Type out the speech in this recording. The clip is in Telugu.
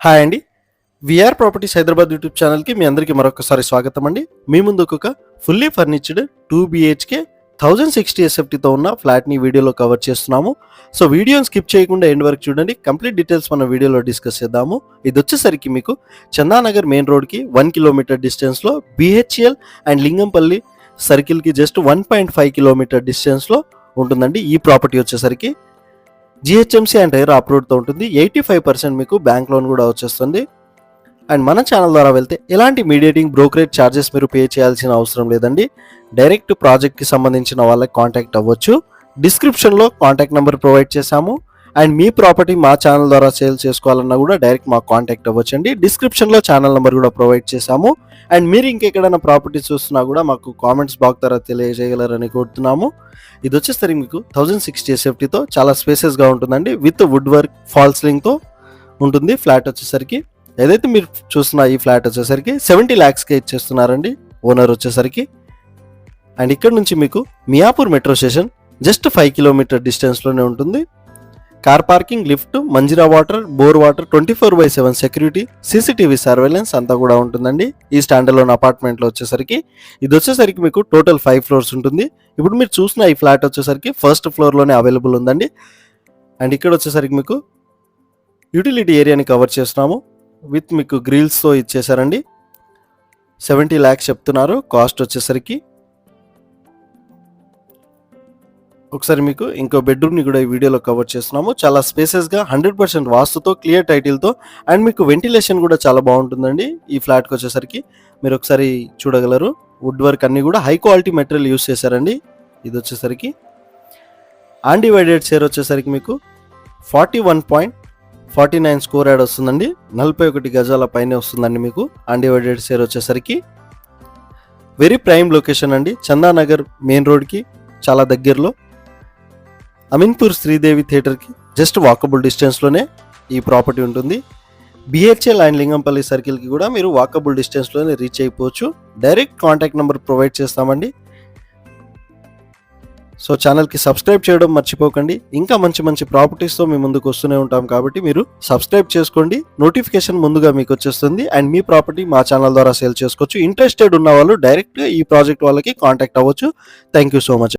హాయ్ అండి. విఆర్ ప్రాపర్టీస్ హైదరాబాద్ యూట్యూబ్ ఛానల్కి మీ అందరికీ మరొకసారి స్వాగతం అండి. మీ ముందుకు ఒక ఫుల్లీ ఫర్నిచర్డ్ 2 BHK 1060 SFTతో ఉన్న ఫ్లాట్ని వీడియోలో కవర్ చేస్తున్నాము. సో వీడియోని స్కిప్ చేయకుండా ఎండ్ వరకు చూడండి. కంప్లీట్ డీటెయిల్స్ మనం వీడియోలో డిస్కస్ చేద్దాము. ఇది వచ్చేసరికి మీకు చందానగర్ మెయిన్ రోడ్కి 1 కిలోమీటర్ డిస్టెన్స్లో, BHEL అండ్ లింగంపల్లి సర్కిల్కి జస్ట్ 1.5 కిలోమీటర్ డిస్టెన్స్లో ఉంటుందండి. ఈ ప్రాపర్టీ వచ్చేసరికి GHMC అండ్ రేరా అప్రూవ్డ్తో ఉంటుంది. 85% మీకు బ్యాంక్ లోన్ కూడా వచ్చేస్తుంది. అండ్ మన ఛానల్ ద్వారా వెళ్తే ఎలాంటి మీడియేటింగ్ బ్రోకరేజ్ ఛార్జెస్ మీరు పే చేయాల్సిన అవసరం లేదండి. డైరెక్ట్ ప్రాజెక్ట్కి సంబంధించిన వాళ్ళకి కాంటాక్ట్ అవ్వచ్చు. డిస్క్రిప్షన్లో కాంటాక్ట్ నెంబర్ ప్రొవైడ్ చేశాము. అండ్ మీ ప్రాపర్టీ మా ఛానల్ ద్వారా సేల్ చేసుకోవాలన్నా కూడా డైరెక్ట్ మాకు కాంటాక్ట్ అవ్వచ్చు అండి. డిస్క్రిప్షన్లో ఛానల్ నెంబర్ కూడా ప్రొవైడ్ చేశాము. అండ్ మీరు ఇంకెక్కడైనా ప్రాపర్టీస్ చూస్తున్నా కూడా మాకు కామెంట్స్ బాక్స్ ద్వారా తెలియజేయగలరని కోరుతున్నాము. ఇది వచ్చేసరికి మీకు 1060 SFTతో చాలా స్పేసెస్గా ఉంటుందండి. విత్ వుడ్ వర్క్ ఫాల్స్లింగ్తో ఉంటుంది. ఫ్లాట్ వచ్చేసరికి ఏదైతే మీరు చూస్తున్న ఈ ఫ్లాట్ వచ్చేసరికి 70 lakhsకే ఇచ్చేస్తున్నారండి ఓనర్ వచ్చేసరికి. అండ్ ఇక్కడ నుంచి మీకు Miyapur metro station just 5 kilometre డిస్టెన్స్లోనే ఉంటుంది. Car parking, lift, Manjira water, bore water, 24/7 security, CCTV surveillance అంతా కూడా ఉంటుందండి ఈ స్టాండర్లోన్ అపార్ట్మెంట్లో వచ్చేసరికి. ఇది వచ్చేసరికి మీకు టోటల్ 5 ఫ్లోర్స్ ఉంటుంది. ఇప్పుడు మీరు చూసిన ఈ ఫ్లాట్ వచ్చేసరికి ఫస్ట్ ఫ్లోర్లోనే అవైలబుల్ ఉందండి. అండ్ ఇక్కడ వచ్చేసరికి మీకు యూటిలిటీ ఏరియాని కవర్ చేస్తున్నాము. విత్ మీకు గ్రిల్స్తో ఇచ్చేసారండి. 70 lakhs చెప్తున్నారు కాస్ట్ వచ్చేసరికి. ఒకసారి మీకు ఇంకో బెడ్రూమ్ని కూడా ఈ వీడియోలో కవర్ చేస్తున్నాము. చాలా స్పేసెస్గా 100% వాస్తుతో, క్లియర్ టైటిల్తో, అండ్ మీకు వెంటిలేషన్ కూడా చాలా బాగుంటుందండి ఈ ఫ్లాట్కి వచ్చేసరికి. మీరు ఒకసారి చూడగలరు. వుడ్ వర్క్ అన్నీ కూడా హై క్వాలిటీ మెటీరియల్ యూస్ చేశారండి. ఇది వచ్చేసరికి అన్డివైడెడ్ షేర్ వచ్చేసరికి మీకు 41.49 స్కోర్ యాడ్ వస్తుందండి. 41 గజాల పైనే వస్తుందండి మీకు అన్డివైడెడ్ షేర్ వచ్చేసరికి. వెరీ ప్రైమ్ లొకేషన్ అండి. చందానగర్ మెయిన్ రోడ్కి చాలా దగ్గరలో, అమీన్పూర్ శ్రీదేవి థియేటర్కి జస్ట్ వాకబుల్ డిస్టెన్స్లోనే ఈ ప్రాపర్టీ ఉంటుంది. BHEL అండ్ లింగంపల్లి సర్కిల్కి కూడా మీరు వాకబుల్ డిస్టెన్స్లోనే రీచ్ అయిపోవచ్చు. డైరెక్ట్ కాంటాక్ట్ నెంబర్ ప్రొవైడ్ చేస్తామండి. సో ఛానల్కి సబ్స్క్రైబ్ చేయడం మర్చిపోకండి. ఇంకా మంచి మంచి ప్రాపర్టీస్తో మీ ముందుకు వస్తూనే ఉంటాం కాబట్టి మీరు సబ్స్క్రైబ్ చేసుకోండి. నోటిఫికేషన్ ముందుగా మీకు వచ్చేస్తుంది. అండ్ మీ ప్రాపర్టీ మా ఛానల్ ద్వారా సేల్ చేసుకోవచ్చు. ఇంట్రెస్టెడ్ ఉన్న వాళ్ళు డైరెక్ట్గా ఈ ప్రాజెక్ట్ వాళ్ళకి కాంటాక్ట్ అవ్వచ్చు. Thank you so much.